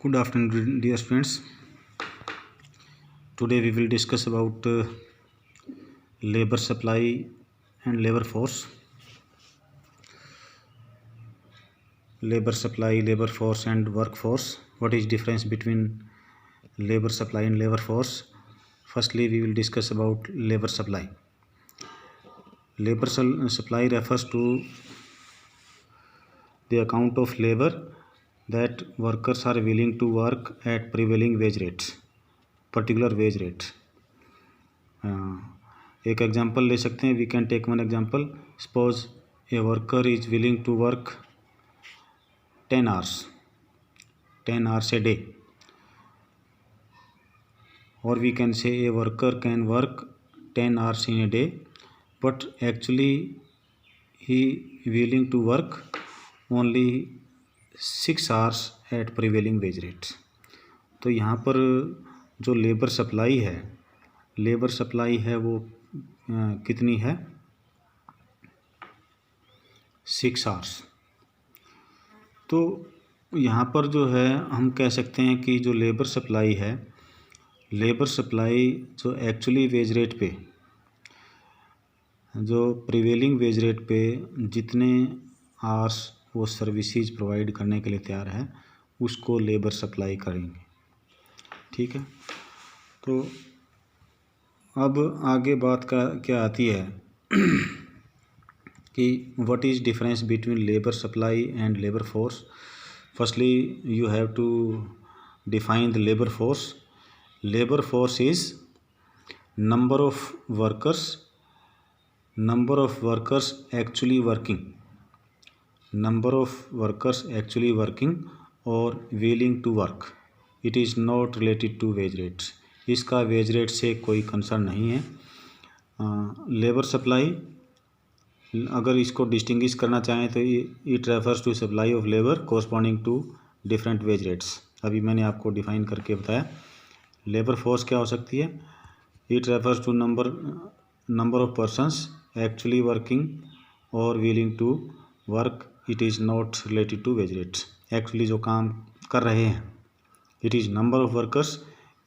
Good afternoon, dear students. Today we will discuss about labor supply and labor force. Labor supply, labor force, and workforce. What is difference between labor supply and labor force? Firstly, we will discuss about labor supply. Labor supply refers to the amount of labor that workers are willing to work at prevailing wage rates, particular wage rate. एक example ले सकते हैं. We can take one example. Suppose a worker is willing to work 10 hours a day, or we can say a worker can work 10 hours in a day, but actually he willing to work only 6 hours at prevailing wage rates. तो यहाँ पर जो labour supply है वो कितनी है? 6 hours. तो यहाँ पर जो है हम कह सकते हैं कि जो लेबर सप्लाई जो एक्चुअली वेज रेट पे, जो प्रिवेलिंग वेज रेट पे जितने आवर्स वो सर्विसेज प्रोवाइड करने के लिए तैयार है उसको लेबर सप्लाई करेंगे. ठीक है. तो अब आगे बात का क्या आती है कि what is difference between labour supply and labour force. Firstly you have to define the labour force. Labour force is number of workers actually working or willing to work. It is not related to wage rates. इसका wage rate से कोई concern नहीं है. Labour supply अगर इसको distinguish करना चाहें तो it refers to supply of labour corresponding to different wage rates. अभी मैंने आपको डिफाइन करके बताया. लेबर फोर्स क्या हो सकती है? It refers to number of persons actually working और willing to work. It is not related to wage rates. Actually जो काम कर रहे हैं. It is number of workers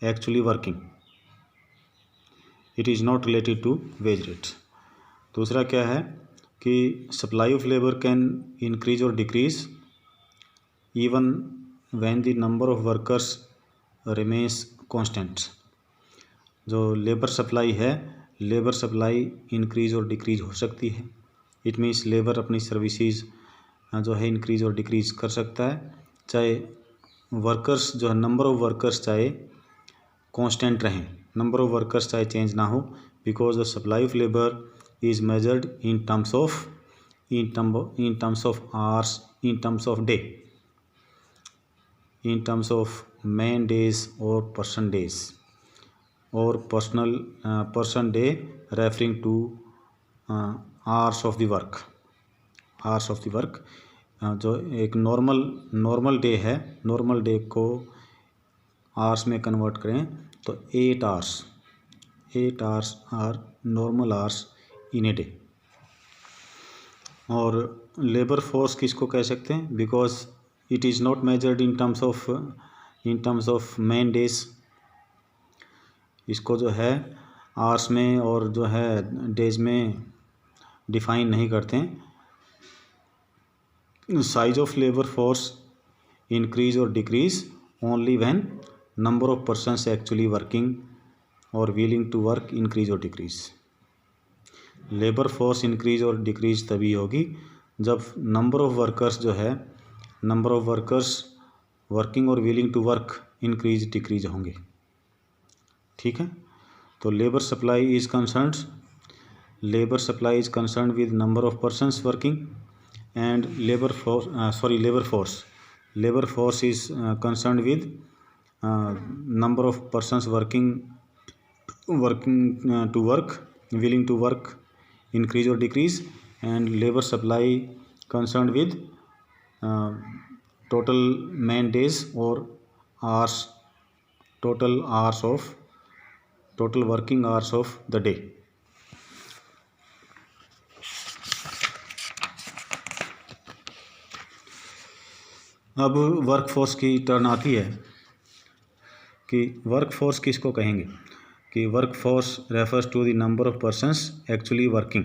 actually working. It is not related to wage rates. दूसरा क्या है कि supply of labour can increase और decrease even when the number of workers remains constant. जो लेबर सप्लाई इंक्रीज और decrease हो सकती है. इट मीन्स लेबर अपनी सर्विसेज जो है इंक्रीज और डिक्रीज कर सकता है, चाहे वर्कर्स जो है नंबर ऑफ वर्कर्स चाहे कांस्टेंट रहें, नंबर ऑफ वर्कर्स चाहे चेंज ना हो, because the supply of labour is measured in terms of hours, in terms of day, in terms of man days or person days, or person day referring to hours of the work. जो एक normal day है, normal day को hours में convert करें तो 8 hours are normal hours in a day. और labour force किसको कह सकते हैं? Because it is not measured in terms of man days. इसको जो है आवर्स में और जो है डेज में डिफाइन नहीं करते हैं. Size of labour force increase और decrease only when number of persons actually working और विलिंग टू वर्क इंक्रीज और डिक्रीज. लेबर फोर्स इंक्रीज और डिक्रीज तभी होगी जब नंबर ऑफ वर्कर्स वर्किंग और willing to work increase decrease होंगे. ठीक है. तो labour supply is concern with number of persons working and labour force is concern with number of persons working to work, willing to work increase or decrease, and labor supply concerned with total man days or hours, total working hours of the day. अब work force की turn आती है कि work force किसको कहेंगे, कि work force refers to the number of persons actually working.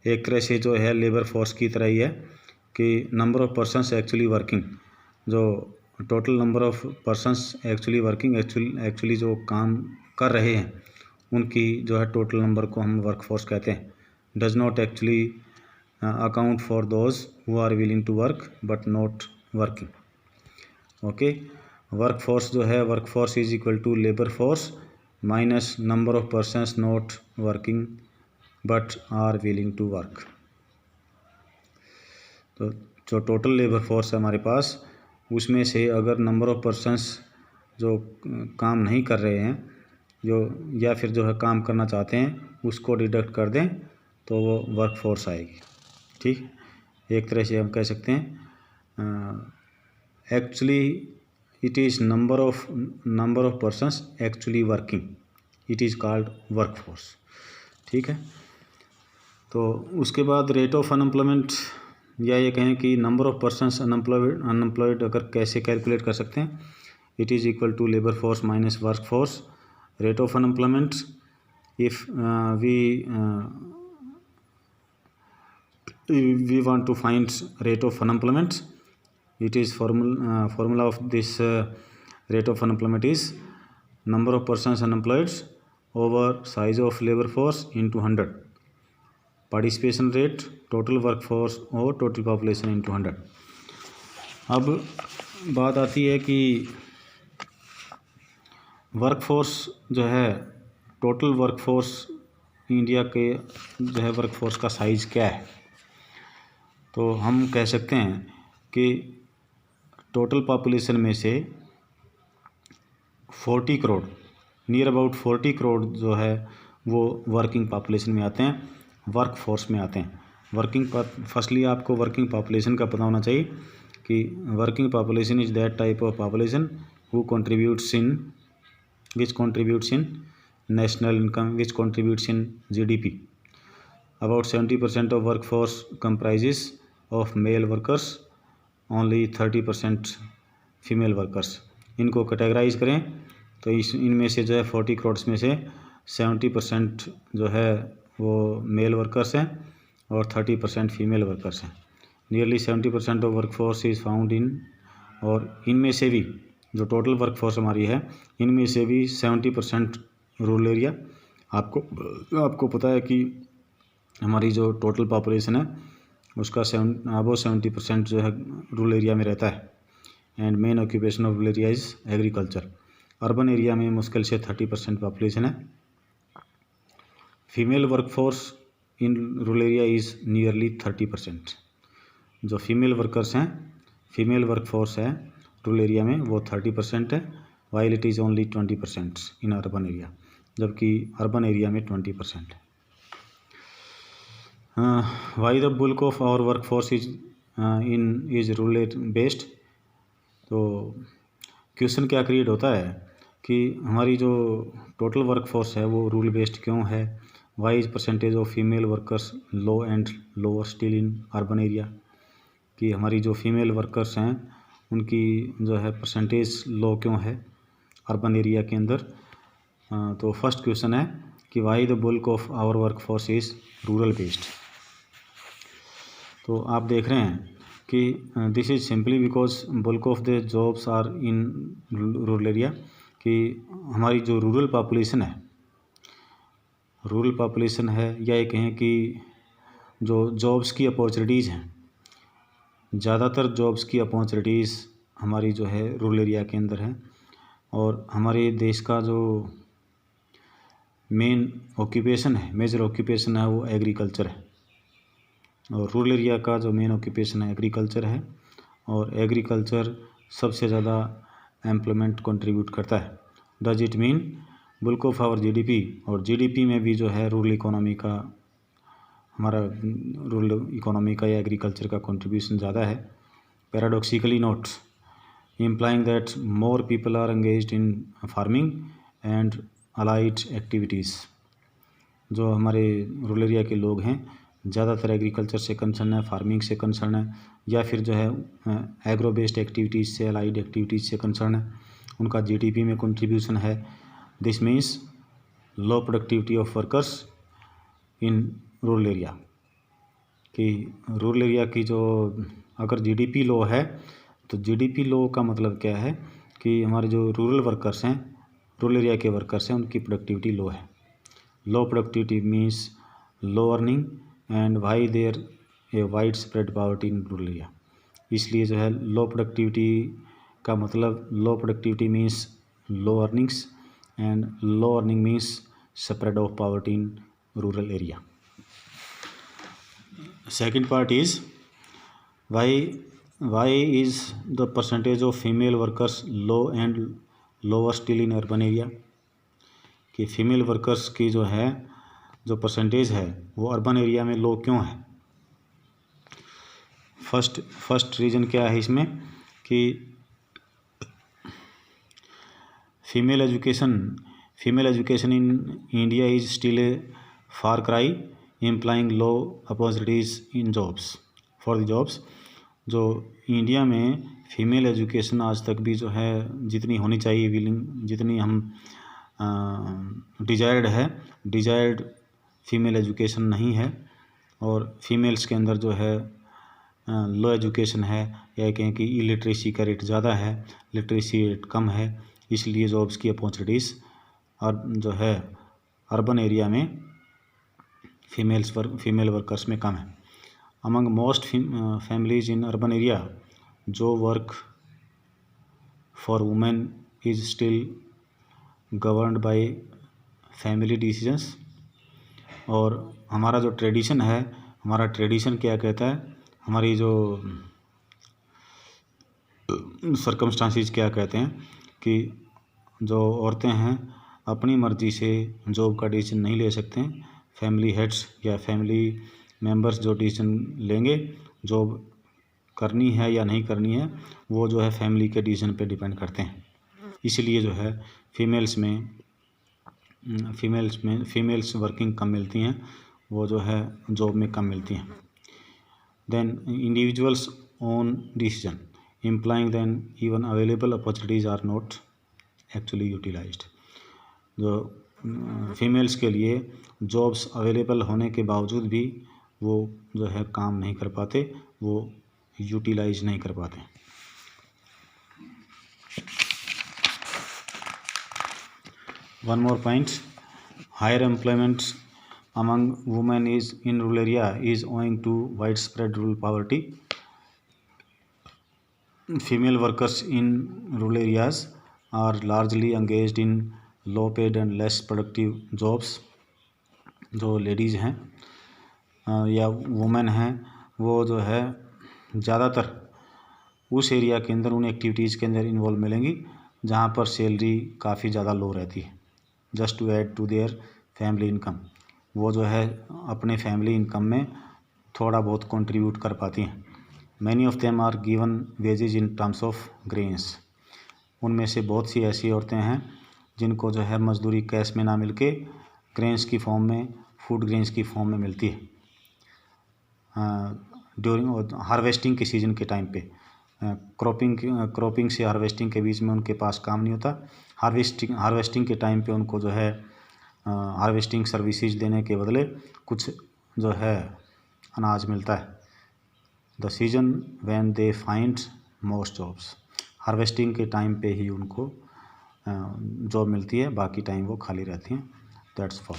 एक तरह से जो है लेबर फोर्स की तरह ही है कि number of persons actually working, जो total number of persons actually working, actually जो काम कर रहे हैं उनकी जो है टोटल नंबर को हम वर्क फोर्स कहते हैं। Does not actually account for those who are willing to work but not working. Okay, work force जो है, work force is equal to labour force minus number of persons not working but are willing to work. तो जो total labour force है हमारे पास, उसमें से अगर number of persons जो काम नहीं कर रहे हैं, जो या फिर जो है काम करना चाहते हैं, उसको डिडक्ट कर दें तो वो वर्क फोर्स आएगी। ठीक, एक तरह से हम कह सकते हैं actually it is number of persons actually working, it is called work force. ठीक है, तो उसके बाद रेट ऑफ अनएम्प्लॉयमेंट, या ये कहें कि नंबर ऑफ पर्सन्स अनएम्प्लॉयड अगर कैसे कैलकुलेट कर सकते हैं, it is equal to labour force minus work force. Rate of unemployment, if we want to find rate of unemployment, it is formula of this rate of unemployment is number of persons unemployed over size of labor force into 100, participation rate total workforce over total population into 100। अब बात आती है कि workforce जो है, total workforce India के जो है वर्कफोर्स का साइज़ क्या है। तो हम कह सकते हैं कि टोटल पॉपुलेशन में से 40 करोड़, नियर अबाउट 40 करोड़ जो है वो वर्किंग पॉपुलेशन में आते हैं, वर्क फोर्स में आते हैं। फर्स्टली आपको वर्किंग पॉपुलेशन का पता होना चाहिए कि working population is that type of population who contributes in national income, which contributes in GDP। About 70% of work force comprises of male workers, only 30% female workers. इनको कैटेगराइज करें तो इनमें से जो है 40 करोड़ में से 70% जो है वो मेल वर्कर्स हैं और 30% फीमेल वर्कर्स हैं। Nearly 70% of workforce is found in, और इनमें से भी जो टोटल वर्कफोर्स हमारी है, इनमें से भी 70% रूरल एरिया। आपको पता है कि हमारी जो टोटल पॉपुलेशन है उसका 70% जो है रूरल एरिया में रहता है, and main occupation of rural area is agriculture. Urban area में मुश्किल से 30% पॉपुलेशन है। Female workforce in rural area is nearly 30%। जो फीमेल वर्कर्स हैं, फीमेल वर्कफोर्स है रूरल एरिया में, वो 30% है, while it is only 20% in urban area, जबकि अर्बन एरिया में 20% है। Why the bulk of our work force is rural based. तो क्वेश्चन क्या क्रिएट होता है कि हमारी जो टोटल वर्क फोर्स है वो रूरल बेस्ड क्यों है। Why is percentage of female workers low and lower still in urban area, कि हमारी जो फीमेल वर्कर्स हैं उनकी जो है परसेंटेज लो क्यों है अर्बन एरिया के अंदर। तो फर्स्ट क्वेश्चन है कि why the bulk of our work force is rural based. तो आप देख रहे हैं कि this is simply because bulk of the jobs are in rural area, कि हमारी जो रूरल पॉपुलेशन है, या ये कहें कि जो जॉब्स की अपॉर्चुनिटीज़ हैं, ज़्यादातर जॉब्स की अपॉर्चुनिटीज़ हमारी जो है रूरल एरिया के अंदर है। और हमारे देश का जो मेन ऑक्यूपेशन है, मेजर ऑक्यूपेशन है, वो एग्रीकल्चर है, और रूरल एरिया का जो मेन ऑक्यूपेशन है एग्रीकल्चर है, और एग्रीकल्चर सबसे ज़्यादा एम्प्लॉयमेंट कंट्रीब्यूट करता है। Does it mean bulk of our GDP, और GDP में भी जो है रूरल इकोनॉमी का, हमारा रूरल इकोनॉमी का या एग्रीकल्चर का कंट्रीब्यूशन ज़्यादा है। Paradoxically not implying that more people are engaged in farming and allied activities. जो हमारे रूरल एरिया के लोग हैं ज़्यादातर एग्रीकल्चर से कंसर्न है, फार्मिंग से कंसर्न है, या फिर जो है एग्रो बेस्ड एक्टिविटीज़ से, अलाइड एक्टिविटीज़ से कंसर्न है, उनका जीडीपी में कंट्रीब्यूशन है। This means low productivity of workers in rural area, कि रूरल एरिया की जो अगर जीडीपी लो है तो जीडीपी लो का मतलब क्या है कि हमारे जो रूरल वर्कर्स हैं, रूरल एरिया के वर्कर्स हैं, उनकी प्रोडक्टिविटी लो है। Low productivity means low earning and why there a wide spread poverty in rural area. इसलिए जो है लो प्रोडक्टिविटी का मतलब low productivity means low earnings and low earning means spread of poverty in rural area. Second part is why is the percentage of female workers low and lower still in urban area, कि female workers की जो है जो percentage है वो urban area में लो क्यों है। फर्स्ट रीज़न क्या है इसमें कि female education in India is still a far cry implying low opportunities in jobs for the jobs. जो इंडिया में फीमेल एजुकेशन आज तक भी जो है जितनी होनी चाहिए विलिंग, जितनी हम डिजायर्ड फीमेल एजुकेशन नहीं है, और फीमेल्स के अंदर जो है लो एजुकेशन है, या कहें कि इलिटरेसी का रेट ज़्यादा है, लिटरेसी रेट कम है, इसलिए जॉब्स की अपॉर्चुनिटीज़ और जो है अर्बन एरिया में फीमेल वर्कर्स में कम है। Among most families in urban area जो work for women is still governed by family decisions. और हमारा जो ट्रेडिशन है, हमारा ट्रेडिशन क्या कहता है, हमारी जो सर्कमस्टांसिस क्या कहते हैं कि जो औरतें हैं अपनी मर्ज़ी से जॉब का डिसीजन नहीं ले सकते हैं। फैमिली हेड्स या फैमिली मेंबर्स जो डिसीजन लेंगे जॉब करनी है या नहीं करनी है, वो जो है फैमिली के डिसीजन पे डिपेंड करते हैं। इसलिए जो है फीमेल्स वर्किंग कम मिलती हैं, वो जो है जॉब में कम मिलती हैं। Then individuals own decision implying then even available opportunities are not actually utilised. जो फीमेल्स के लिए जॉब्स अवेलेबल होने के बावजूद भी वो जो है काम नहीं कर पाते, वो यूटिलाइज नहीं कर पाते। One more point, higher employment among women is in rural area is owing to widespread rural poverty. Female workers in rural areas are largely engaged in low paid and less productive jobs. जो ladies हैं या women हैं वो जो है ज़्यादातर उस area के अंदर, उन एक्टिविटीज़ के अंदर इन्वॉल्व मिलेंगी जहाँ पर सैलरी काफ़ी ज़्यादा लो रहती है। Just to add to their family income, वो जो है अपने फैमिली इनकम में थोड़ा बहुत कंट्रीब्यूट कर पाती हैं। Many of them are given wages in terms of grains. उनमें से बहुत सी ऐसी औरतें हैं जिनको जो है मजदूरी कैश में ना मिलके ग्रेन्स की फॉर्म में, फूड ग्रेन्स की फॉर्म में मिलती है। ड्यूरिंग हार्वेस्टिंग के सीज़न के टाइम पे, क्रॉपिंग से हार्वेस्टिंग के बीच में उनके पास काम नहीं होता। हार्वेस्टिंग के टाइम पे उनको जो है हार्वेस्टिंग सर्विसेज देने के बदले कुछ जो है अनाज मिलता है। The season when they find most jobs, harvesting के टाइम पे ही उनको जॉब मिलती है, बाकी टाइम वो खाली रहती हैं। That's all.